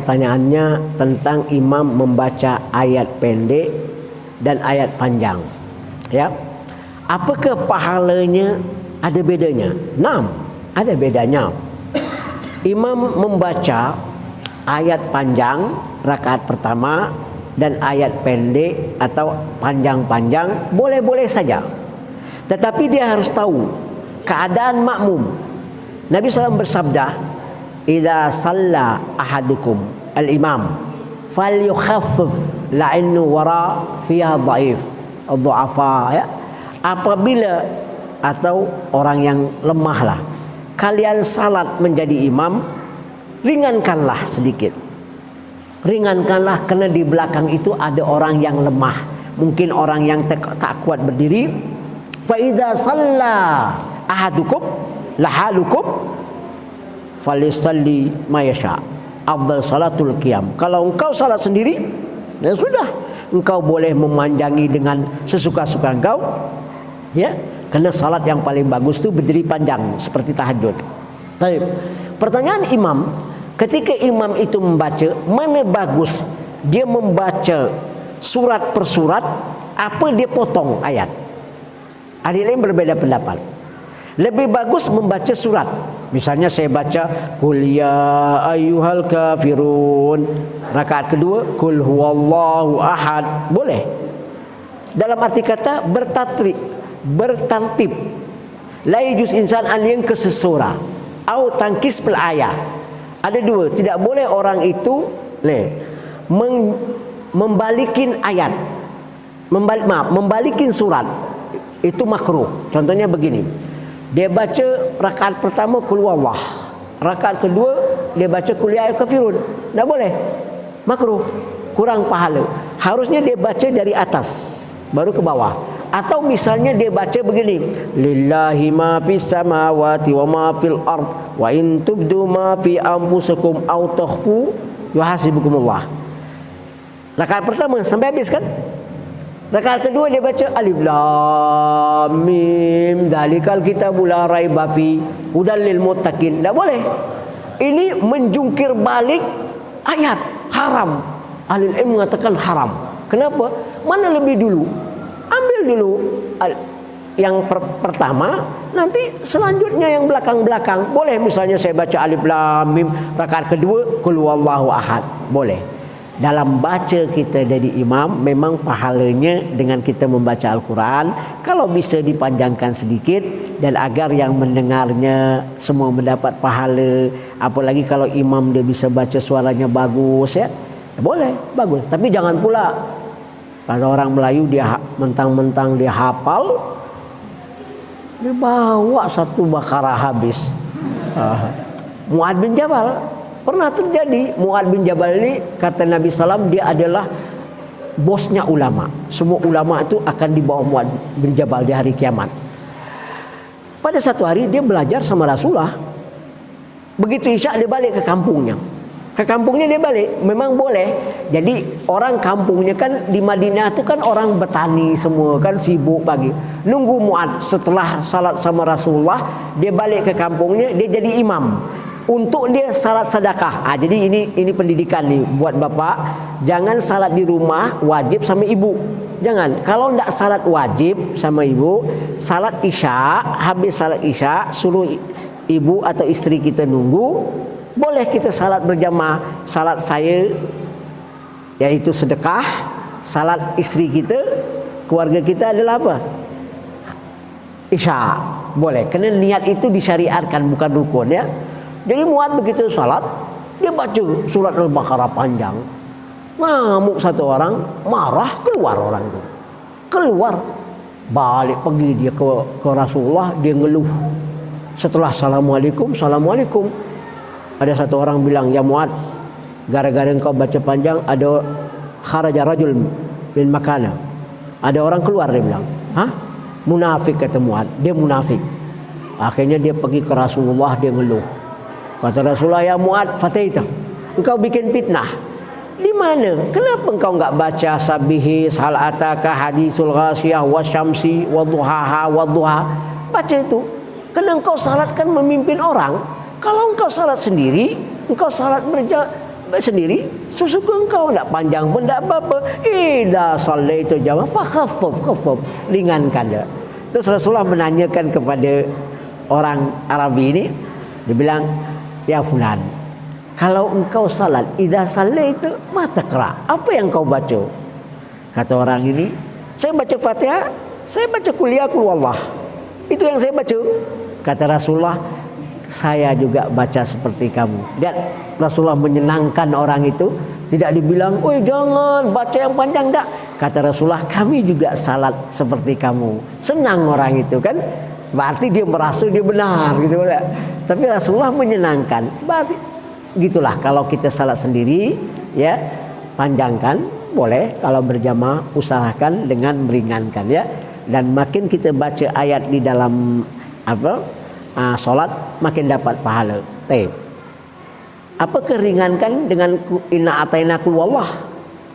Pertanyaannya tentang imam membaca ayat pendek dan ayat panjang. Ya. Apakah pahalanya ada bedanya? Naam, ada bedanya. Imam membaca ayat panjang rakaat pertama dan ayat pendek atau panjang-panjang boleh-boleh saja. Tetapi dia harus tahu keadaan makmum. Nabi SAW bersabda, "Idza shalla ahadukum al-imam falyukhaffif la'innu wara fiha dhaif." Dhu'afa, ya. Apabila atau orang yang lemah lah, kalian salat menjadi imam, ringankanlah sedikit. Ringankanlah karena di belakang itu ada orang yang lemah, mungkin orang yang tak kuat berdiri. Fa idza shalla ahadukum lahalukum falisalli ma yasha. Afdal salatul qiyam. Kalau engkau salat sendiri, ya sudah, engkau boleh memanjangi dengan sesuka-suka engkau. Ya, karena salat yang paling bagus itu berdiri panjang seperti tahajud. Baik. Pertanyaan imam, ketika imam itu membaca, mana bagus dia membaca surat per surat, apa dia potong ayat? Ada yang berbeda pendapat. Lebih bagus membaca surat. Misalnya saya baca Qul ya ayyuhal kafirun, rakaat kedua Qul huwallahu ahad, boleh. Dalam arti kata bertartib. La yajuz insan an yanqis surah atau tangkis bil ayat. Ada dua, tidak boleh orang itu membalikin ayat. Membalikin surat. Itu makruh. Contohnya begini. Dia baca rakaat pertama Qul huwallah. Rakaat kedua dia baca Qul ya ayyuhal kafirun. Tak boleh. Makruh. Kurang pahala. Harusnya dia baca dari atas baru ke bawah. Atau misalnya dia baca begini, lillahi ma fis samawati wa ma fil ard wa in tubdu ma fi anfusikum aw takhfu yuhasibukumullah. Rakaat pertama sampai habis kan? Rakaat kedua dia baca alif lam mim dzalikal kitabul la raiba fi hudal lil muttaqin. Tak boleh. Ini menjungkir balik ayat, haram. Ahli ilmu mengatakan haram. Kenapa? Mana lebih dulu? Ambil dulu yang pertama, nanti selanjutnya yang belakang-belakang. Boleh misalnya saya baca alif lam mim, rakaat kedua qul huwallahu ahad. Boleh. Dalam baca kita dari imam memang pahalanya dengan kita membaca Al-Quran, kalau bisa dipanjangkan sedikit dan agar yang mendengarnya semua mendapat pahala. Apalagi kalau imam dia bisa baca suaranya bagus, ya boleh, bagus. Tapi jangan pula kalau orang Melayu dia mentang-mentang dia hafal, dia bawa satu Baqarah habis. Mu'adz bin Jabal pernah terjadi. Mu'adz bin Jabal ini kata Nabi SAW dia adalah bosnya ulama. Semua ulama itu akan di bawah Mu'adz bin Jabal di hari kiamat. Pada satu hari dia belajar sama Rasulullah. Begitu Isya dia balik ke kampungnya. Ke kampungnya dia balik, memang boleh. Jadi orang kampungnya kan di Madinah itu kan orang bertani semua kan, sibuk pagi. Nunggu Mu'adz setelah salat sama Rasulullah, dia balik ke kampungnya, dia jadi imam. Untuk dia salat sedekah. Jadi ini pendidikan nih buat bapak. Jangan salat di rumah wajib sama ibu. Jangan. Kalau tidak salat wajib sama ibu, salat Isya, habis salat Isya suruh ibu atau istri kita nunggu. Boleh kita salat berjamaah. Salat saya yaitu sedekah, salat istri kita, keluarga kita adalah apa? Isya. Boleh. Kerana niat itu disyariatkan, bukan rukun, ya. Jadi Mu'adz begitu salat, dia baca surat Al-Baqarah panjang. Ngamuk satu orang, marah, keluar orang itu. Keluar, balik pergi dia ke Rasulullah, dia ngeluh. Setelah assalamualaikum, assalamualaikum. Ada satu orang bilang, ya Mu'adz, gara-gara engkau baca panjang ada kharaja rajul min makana. Ada orang keluar, dia bilang. Hah? Munafik, kata Mu'adz. Dia munafik. Akhirnya dia pergi ke Rasulullah, dia ngeluh. Kata Rasulullah, ya Mu'adz, fataita, engkau bikin fitnah. Di mana? Kenapa engkau enggak baca sabihis hal ataka hadisul ghasyiyah wasyamsi wadduhaha wadduha? Baca itu. Karena engkau salat kan memimpin orang. Kalau engkau salat sendiri, engkau salat sendiri, sesuka engkau, nak panjang pun tak apa-apa. Idza shallaitu jamaah fakhaffaf, ringankan dia. Terus Rasulullah menanyakan kepada orang Arabi ini, dia bilang, ya fulan, kalau engkau salat, idza shallaitu ma taqra, apa yang kau baca? Kata orang ini, saya baca Fatihah, saya baca kuliah qul huwallah. Itu yang saya baca. Kata Rasulullah, saya juga baca seperti kamu. Dan Rasulullah menyenangkan orang itu. Tidak dibilang, oi jangan baca yang panjang, tak. Kata Rasulullah, kami juga salat seperti kamu. Senang orang itu kan. Berarti dia merasa dia benar gitu. Tapi Rasulullah menyenangkan. Berarti gitulah kalau kita salat sendiri, ya panjangkan boleh, kalau berjamaah usahakan dengan meringankan, ya. Dan makin kita baca ayat di dalam solat, makin dapat pahala. Apa keringankan dengan inna ataina qul huwallah?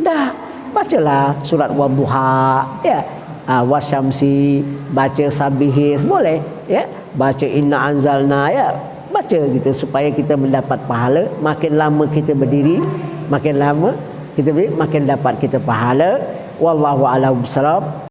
Dah, bacalah surat wadduha, ya. Wasyamsi, baca sabihis boleh, ya. Baca inna anzalna, ya. Baca gitu supaya kita mendapat pahala. Makin lama kita berdiri, makin lama kita berdiri, makin dapat kita pahala. Wallahu a'lam bishawab.